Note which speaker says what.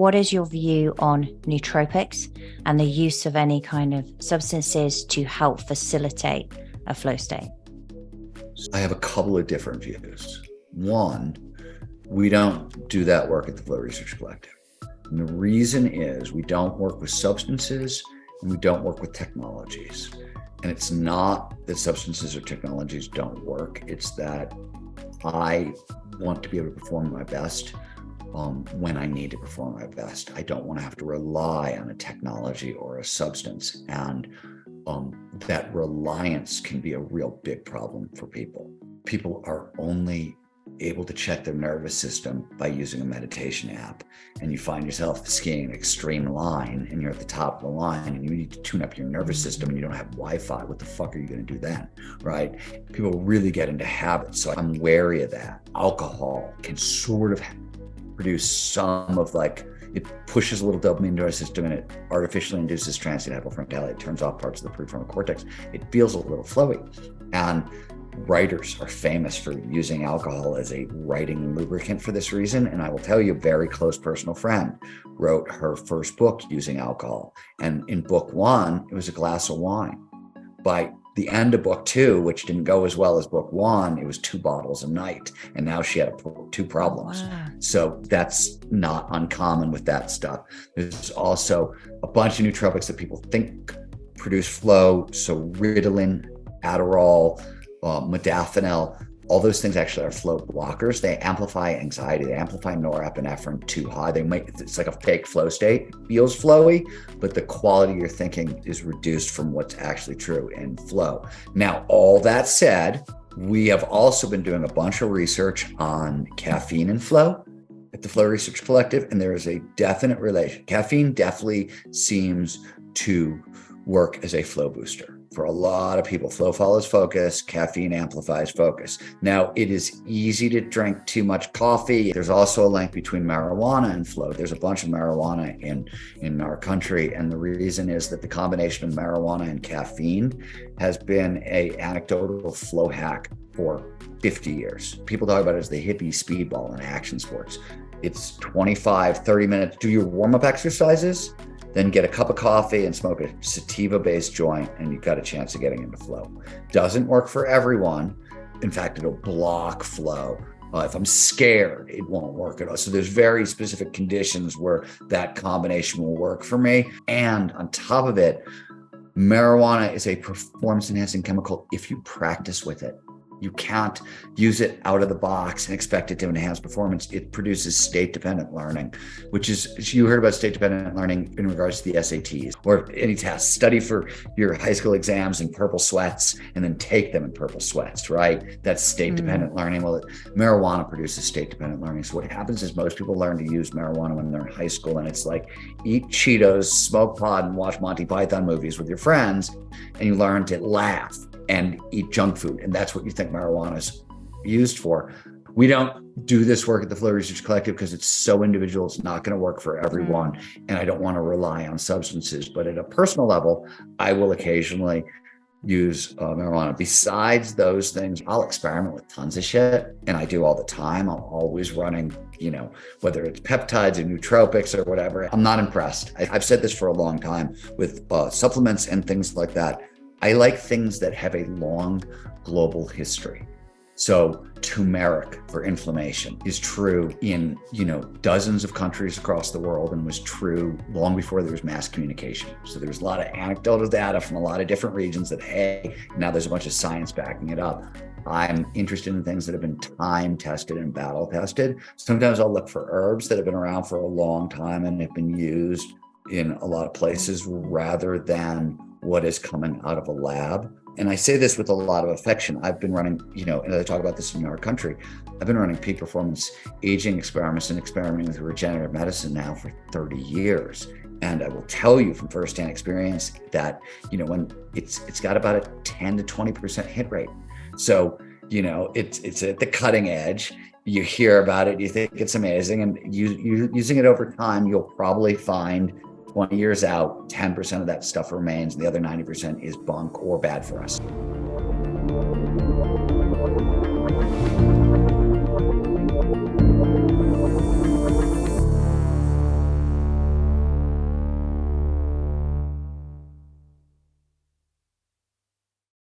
Speaker 1: what is your view on nootropics and the use of any kind of substances to help facilitate a flow state?
Speaker 2: I have a couple of different views. One, we don't do that work at the Flow Research Collective. And the reason is we don't work with substances and we don't work with technologies. And it's not that substances or technologies don't work. It's that I want to be able to perform my best when I need to perform my best. I don't want to have to rely on a technology or a substance. And that reliance can be a real big problem for people. People are only able to check their nervous system by using a meditation app, and you find yourself skiing an extreme line and you're at the top of the line and you need to tune up your nervous system and you don't have Wi-Fi. What the fuck are you going to do then, right? People really get into habits, so I'm wary of that. Alcohol can sort of produce some of it pushes a little dopamine into our system and it artificially induces transient hypofrontality. It turns off parts of the prefrontal cortex. It feels a little flowy. And writers are famous for using alcohol as a writing lubricant for this reason. And I will tell you, a very close personal friend wrote her first book using alcohol. And in book one, it was a glass of wine. By the end of book two, which didn't go as well as book one, it was 2 bottles a night. And now she had 2 problems. Wow. So that's not uncommon with that stuff. There's also a bunch of nootropics that people think produce flow. So Ritalin, Adderall, modafinil, all those things actually are flow blockers. They amplify anxiety. They amplify norepinephrine too high. It's like a fake flow state. It feels flowy, but the quality of your thinking is reduced from what's actually true in flow. Now, all that said, we have also been doing a bunch of research on caffeine and flow at the Flow Research Collective, and there is a definite relation. Caffeine definitely seems to work as a flow booster. For a lot of people, flow follows focus, caffeine amplifies focus. Now, it is easy to drink too much coffee. There's also a link between marijuana and flow. There's a bunch of marijuana in our country, and the reason is that the combination of marijuana and caffeine has been an anecdotal flow hack for 50 years. People talk about it as the hippie speedball in action sports. It's 25, 30 minutes. Do your warm-up exercises, then get a cup of coffee and smoke a sativa-based joint, and you've got a chance of getting into flow. Doesn't work for everyone. In fact, it'll block flow. If I'm scared, it won't work at all. So there's very specific conditions where that combination will work for me. And on top of it, marijuana is a performance-enhancing chemical if you practice with it. You can't use it out of the box and expect it to enhance performance. It produces state-dependent learning, which is, you heard about state-dependent learning in regards to the SATs or any test. Study for your high school exams in purple sweats and then take them in purple sweats, right? That's state-dependent learning. Well, marijuana produces state-dependent learning. So what happens is most people learn to use marijuana when they're in high school, and it's like eat Cheetos, smoke pot, and watch Monty Python movies with your friends, and you learn to laugh and eat junk food. And that's what you think marijuana is used for. We don't do this work at the Flow Research Collective because it's so individual. It's not going to work for everyone. And I don't want to rely on substances. But at a personal level, I will occasionally use marijuana. Besides those things, I'll experiment with tons of shit. And I do all the time. I'm always running, whether it's peptides or nootropics or whatever. I'm not impressed. I've said this for a long time with supplements and things like that. I like things that have a long global history. So turmeric for inflammation is true in, dozens of countries across the world and was true long before there was mass communication. So there's a lot of anecdotal data from a lot of different regions that, hey, now there's a bunch of science backing it up. I'm interested in things that have been time tested and battle tested. Sometimes I'll look for herbs that have been around for a long time and have been used in a lot of places rather than what is coming out of a lab. And I say this with a lot of affection. I've been running, and I talk about this in our country, I've been running peak performance aging experiments and experimenting with regenerative medicine now for 30 years. And I will tell you from firsthand experience that, when it's got about a 10 to 20% hit rate. So, it's at the cutting edge. You hear about it, you think it's amazing, and you using it over time, you'll probably find 20 years out, 10% of that stuff remains, and the other 90% is bunk or bad for us.